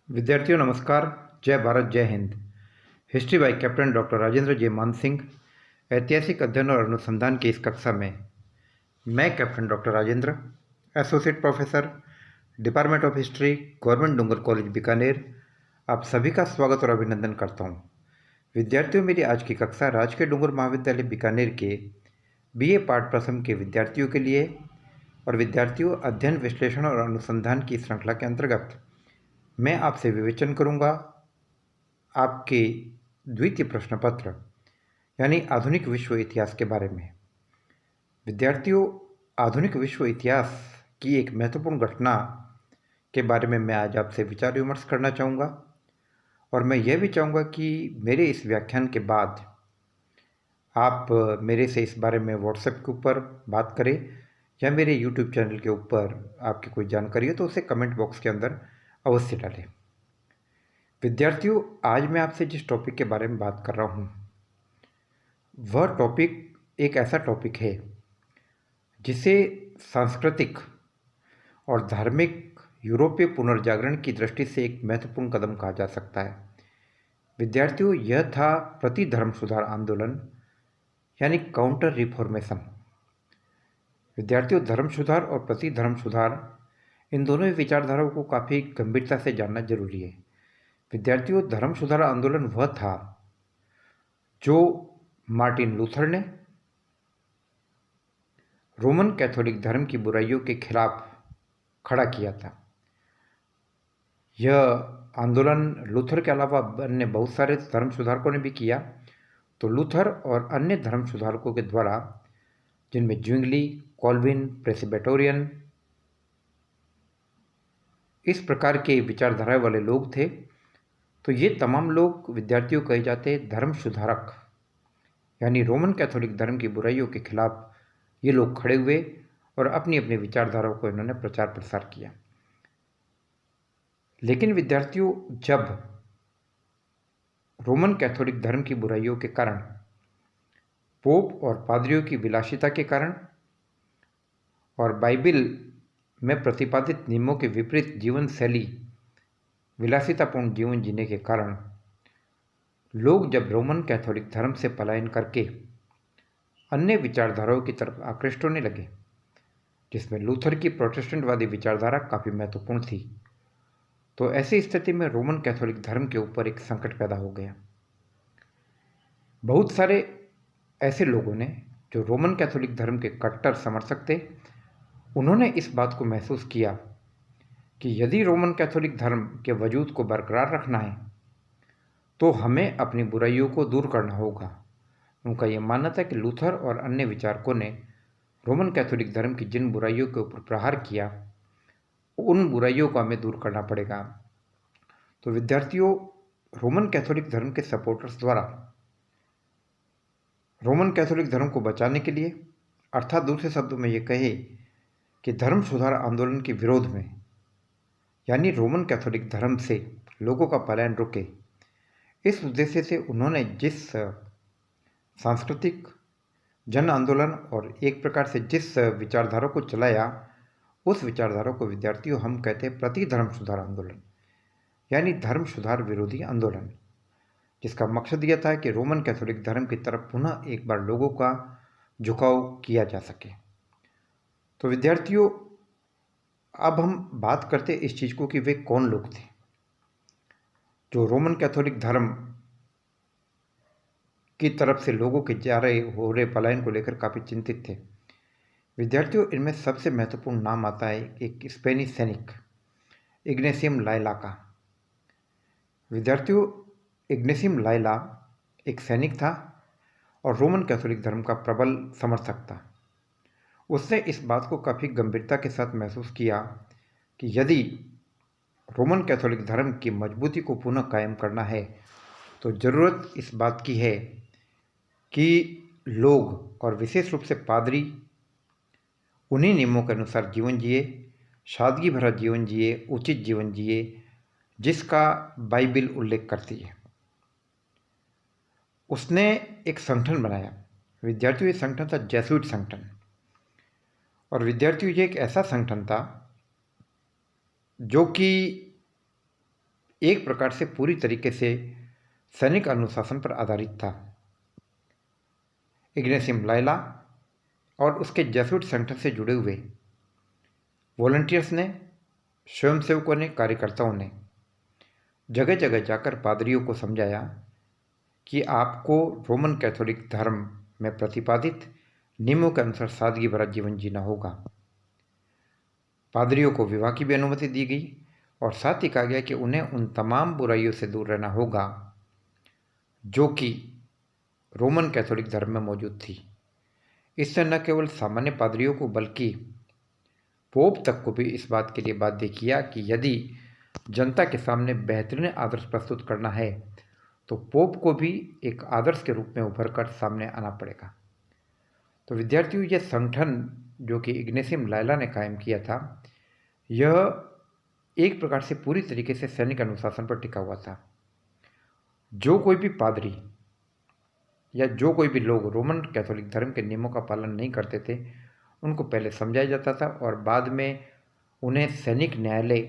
विद्यार्थियों नमस्कार। जय भारत जय Hind. History by captain doctor Rajendra J Man Singh. ऐतिहासिक अध्ययन और अनुसंधान की इस कक्षा में मैं Captain doctor Rajendra, associate professor, Department of History, Government Dungar College Bikaner, आप सभी का स्वागत और अभिनंदन करता हूँ। विद्यार्थियों, मेरी आज की कक्षा राजकीय डूंगर महाविद्यालय बीकानेर के बीए पाठ प्रथम के विद्यार्थियों के लिए और विद्यार्थियों अध्ययन विश्लेषण और अनुसंधान की श्रृंखला के अंतर्गत मैं आपसे विवेचन करूंगा आपके द्वितीय प्रश्न पत्र यानी आधुनिक विश्व इतिहास के बारे में। विद्यार्थियों, आधुनिक विश्व इतिहास की एक महत्वपूर्ण घटना के बारे में मैं आज आपसे विचार विमर्श करना चाहूँगा और मैं यह भी चाहूँगा कि मेरे इस व्याख्यान के बाद आप मेरे से इस बारे में व्हाट्सएप के ऊपर बात करें या मेरे यूट्यूब चैनल के ऊपर आपकी कोई जानकारी हो तो उसे कमेंट बॉक्स के अंदर अवश्य डालें। विद्यार्थियों, आज मैं आपसे जिस टॉपिक के बारे में बात कर रहा हूँ वह टॉपिक एक ऐसा टॉपिक है जिसे सांस्कृतिक और धार्मिक यूरोपीय पुनर्जागरण की दृष्टि से एक महत्वपूर्ण कदम कहा जा सकता है। विद्यार्थियों, यह था प्रति धर्म सुधार आंदोलन यानी काउंटर रिफॉर्मेशन। विद्यार्थियों, धर्म सुधार और प्रति धर्म सुधार इन दोनों ही विचारधाराओं को काफ़ी गंभीरता से जानना जरूरी है। विद्यार्थियों, धर्म सुधार आंदोलन वह था जो मार्टिन लूथर ने रोमन कैथोलिक धर्म की बुराइयों के खिलाफ खड़ा किया था। यह आंदोलन लूथर के अलावा अन्य बहुत सारे धर्म सुधारकों ने भी किया। तो लूथर और अन्य धर्म सुधारकों के द्वारा, जिनमें ज्विंगली, कॉल्विन, प्रेस्बिटेरियन, इस प्रकार के विचारधारा वाले लोग थे, तो ये तमाम लोग विद्यार्थियों कहे जाते धर्म सुधारक, यानी रोमन कैथोलिक धर्म की बुराइयों के खिलाफ ये लोग खड़े हुए और अपनी अपनी विचारधाराओं को इन्होंने प्रचार प्रसार किया। लेकिन विद्यार्थियों, जब रोमन कैथोलिक धर्म की बुराइयों के कारण, पोप और पादरियों की विलासिता के कारण और बाइबिल में प्रतिपादित नियमों के विपरीत जीवन शैली, विलासितापूर्ण जीवन जीने के कारण लोग जब रोमन कैथोलिक धर्म से पलायन करके अन्य विचारधाराओं की तरफ आकृष्ट होने लगे, जिसमें लूथर की प्रोटेस्टेंटवादी विचारधारा काफ़ी महत्वपूर्ण थी, तो ऐसी स्थिति में रोमन कैथोलिक धर्म के ऊपर एक संकट पैदा हो गया। बहुत सारे ऐसे लोगों ने जो रोमन कैथोलिक धर्म के कट्टर समर्थक थे, उन्होंने इस बात को महसूस किया कि यदि रोमन कैथोलिक धर्म के वजूद को बरकरार रखना है तो हमें अपनी बुराइयों को दूर करना होगा। उनका यह मानना था कि लूथर और अन्य विचारकों ने रोमन कैथोलिक धर्म की जिन बुराइयों के ऊपर प्रहार किया, उन बुराइयों को हमें दूर करना पड़ेगा। तो विद्यार्थियों, रोमन कैथोलिक धर्म के सपोर्टर्स द्वारा रोमन कैथोलिक धर्म को बचाने के लिए, अर्थात दूसरे शब्दों में ये कहे कि धर्म सुधार आंदोलन के विरोध में, यानी रोमन कैथोलिक धर्म से लोगों का पलायन रुके, इस उद्देश्य से उन्होंने जिस सांस्कृतिक जन आंदोलन और एक प्रकार से जिस विचारधारा को चलाया, उस विचारधारा को विद्यार्थियों हम कहते हैं प्रति धर्म सुधार आंदोलन, यानी धर्म सुधार विरोधी आंदोलन, जिसका मकसद यह था कि रोमन कैथोलिक धर्म की तरफ पुनः एक बार लोगों का झुकाव किया जा सके। तो विद्यार्थियों, अब हम बात करते इस चीज़ को कि वे कौन लोग थे जो रोमन कैथोलिक धर्म की तरफ से लोगों के जा रहे हो रहे पलायन को लेकर काफ़ी चिंतित थे। विद्यार्थियों, इनमें सबसे महत्वपूर्ण नाम आता है एक स्पेनिश सैनिक इग्नेशियम लायला का। विद्यार्थियों, इग्नेशियम लायला एक सैनिक था और रोमन कैथोलिक धर्म का प्रबल समर्थक था। उसने इस बात को काफ़ी गंभीरता के साथ महसूस किया कि यदि रोमन कैथोलिक धर्म की मजबूती को पुनः कायम करना है तो ज़रूरत इस बात की है कि लोग और विशेष रूप से पादरी उन्हीं नियमों के अनुसार जीवन जिए, सादगी भरा जीवन जिए, उचित जीवन जिए जिसका बाइबिल उल्लेख करती है। उसने एक संगठन बनाया। विद्यार्थियों, ये संगठन था जेसुइट संगठन। और विद्यार्थियों, ये एक ऐसा संगठन था जो कि एक प्रकार से पूरी तरीके से सैनिक अनुशासन पर आधारित था। इग्नेशियम लॉयला और उसके जेसुइट संगठन से जुड़े हुए वॉलंटियर्स ने, स्वयंसेवकों ने, कार्यकर्ताओं ने जगह जगह जाकर पादरियों को समझाया कि आपको रोमन कैथोलिक धर्म में प्रतिपादित नियमों के अनुसार सादगी भरा जीवन जीना होगा। पादरियों को विवाह की भी अनुमति दी गई और साथ ही कहा गया कि उन्हें उन तमाम बुराइयों से दूर रहना होगा जो कि रोमन कैथोलिक धर्म में मौजूद थी। इससे न केवल सामान्य पादरियों को बल्कि पोप तक को भी इस बात के लिए बाध्य किया कि यदि जनता के सामने बेहतरीन आदर्श प्रस्तुत करना है तो पोप को भी एक आदर्श के रूप में उभर कर सामने आना पड़ेगा। तो विद्यार्थियों, यह संगठन जो कि इग्नेशियम लॉयला ने कायम किया था, यह एक प्रकार से पूरी तरीके से सैनिक अनुशासन पर टिका हुआ था। जो कोई भी पादरी या जो कोई भी लोग रोमन कैथोलिक धर्म के नियमों का पालन नहीं करते थे, उनको पहले समझाया जाता था और बाद में उन्हें सैनिक न्यायालय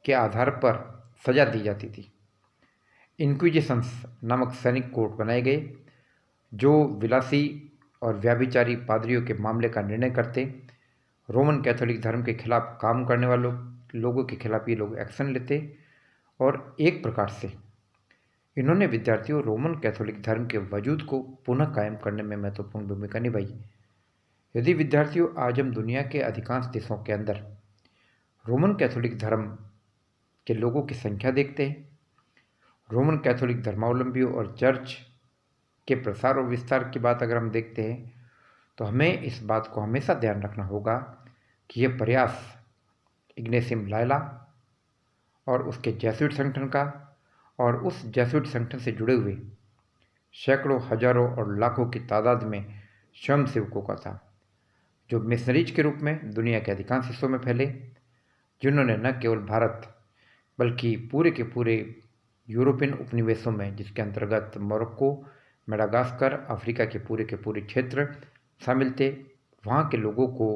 के आधार पर सजा दी जाती थी। इंक्विजिशंस नामक सैनिक कोर्ट बनाए गए जो विलासी और व्याभिचारी पादरियों के मामले का निर्णय करते। रोमन कैथोलिक धर्म के खिलाफ काम करने वालों लोगों के खिलाफ ये लोग एक्शन लेते और एक प्रकार से इन्होंने विद्यार्थियों रोमन कैथोलिक धर्म के वजूद को पुनः कायम करने में महत्वपूर्ण भूमिका निभाई। यदि विद्यार्थियों, आज हम दुनिया के अधिकांश देशों के अंदर रोमन कैथोलिक धर्म के लोगों की संख्या देखते हैं, रोमन कैथोलिक धर्मावलंबियों और चर्च के प्रसार और विस्तार की बात अगर हम देखते हैं, तो हमें इस बात को हमेशा ध्यान रखना होगा कि यह प्रयास इग्नेशियम लॉयला और उसके जेसुइट संगठन का और उस जेसुइट संगठन से जुड़े हुए सैकड़ों, हजारों और लाखों की तादाद में स्वयंसेवकों का था, जो मिशनरीज के रूप में दुनिया के अधिकांश हिस्सों में फैले, जिन्होंने न केवल भारत बल्कि पूरे के पूरे यूरोपियन उपनिवेशों में, जिसके अंतर्गत मोरक्को, मेडागास्कर, अफ्रीका के पूरे क्षेत्र शामिल थे, वहाँ के लोगों को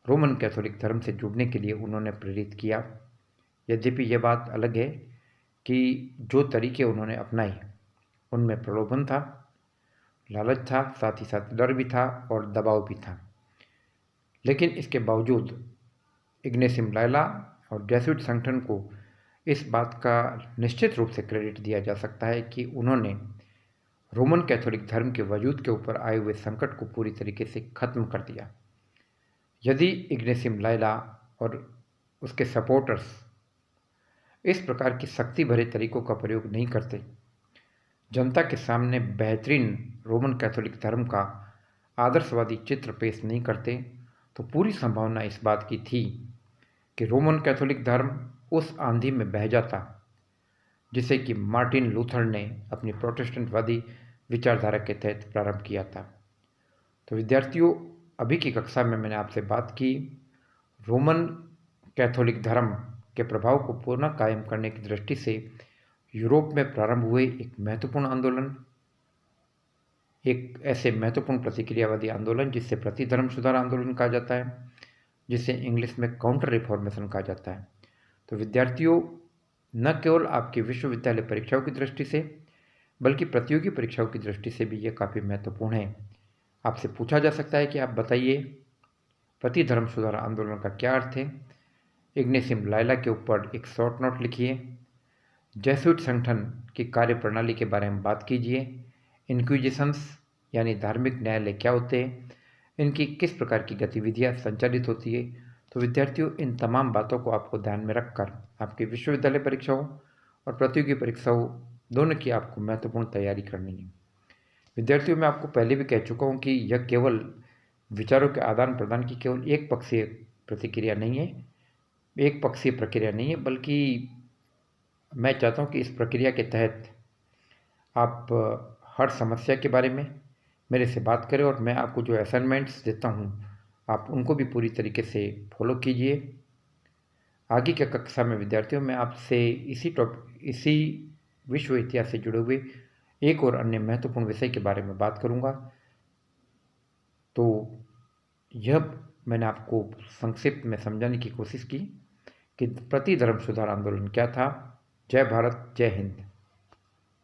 रोमन कैथोलिक धर्म से जुड़ने के लिए उन्होंने प्रेरित किया। यद्यपि यह बात अलग है कि जो तरीके उन्होंने अपनाए उनमें प्रलोभन था, लालच था, साथ ही साथ डर भी था और दबाव भी था। लेकिन इसके बावजूद इग्नेशियम लॉयला और जेसुइट संगठन को इस बात का निश्चित रूप से क्रेडिट दिया जा सकता है कि उन्होंने रोमन कैथोलिक धर्म के वजूद के ऊपर आए हुए संकट को पूरी तरीके से खत्म कर दिया। यदि इग्नेशियम लॉयला और उसके सपोर्टर्स इस प्रकार की शक्ति भरे तरीकों का प्रयोग नहीं करते, जनता के सामने बेहतरीन रोमन कैथोलिक धर्म का आदर्शवादी चित्र पेश नहीं करते, तो पूरी संभावना इस बात की थी कि रोमन कैथोलिक धर्म उस आंधी में बह जाता जिसे कि मार्टिन लूथर ने अपनी प्रोटेस्टेंटवादी विचारधारा के तहत प्रारंभ किया था। तो विद्यार्थियों, अभी की कक्षा में मैंने आपसे बात की रोमन कैथोलिक धर्म के प्रभाव को पुनः कायम करने की दृष्टि से यूरोप में प्रारंभ हुए एक महत्वपूर्ण आंदोलन, एक ऐसे महत्वपूर्ण प्रतिक्रियावादी आंदोलन जिसे प्रतिधर्म सुधार आंदोलन कहा जाता है, जिसे इंग्लिश में काउंटर रिफॉर्मेशन कहा जाता है। तो विद्यार्थियों, न केवल आपकी विश्वविद्यालय परीक्षाओं की दृष्टि से बल्कि प्रतियोगी परीक्षाओं की दृष्टि से भी ये काफ़ी महत्वपूर्ण है। आपसे पूछा जा सकता है कि आप बताइए प्रतिधर्म सुधार आंदोलन का क्या अर्थ है। इग्नेशियम लॉयला के ऊपर एक शॉर्ट नोट लिखिए। जेसुइट संगठन की कार्य प्रणाली के बारे में बात कीजिए। इंक्विजिशंस यानी धार्मिक न्यायालय क्या होते हैं, इनकी किस प्रकार की गतिविधियां संचालित होती है। तो विद्यार्थियों, इन तमाम बातों को आपको ध्यान में रखकर आपकी विश्वविद्यालय परीक्षाओं और प्रतियोगी परीक्षाओं दोनों की आपको महत्वपूर्ण तैयारी करनी है। विद्यार्थियों, मैं आपको पहले भी कह चुका हूँ कि यह केवल विचारों के आदान प्रदान की केवल एक पक्षीय प्रतिक्रिया नहीं है, एक पक्षीय प्रक्रिया नहीं है, बल्कि मैं चाहता हूँ कि इस प्रक्रिया के तहत आप हर समस्या के बारे में मेरे से बात करें और मैं आपको जो असाइनमेंट्स देता हूँ आप उनको भी पूरी तरीके से फॉलो कीजिए। आगे की कक्षा में विद्यार्थियों, मैं आपसे इसी विश्व इतिहास से जुड़े हुए एक और अन्य महत्वपूर्ण विषय के बारे में बात करूंगा। तो यह मैंने आपको संक्षिप्त में समझाने की कोशिश की कि प्रति धर्म सुधार आंदोलन क्या था। जय भारत, जय हिंद।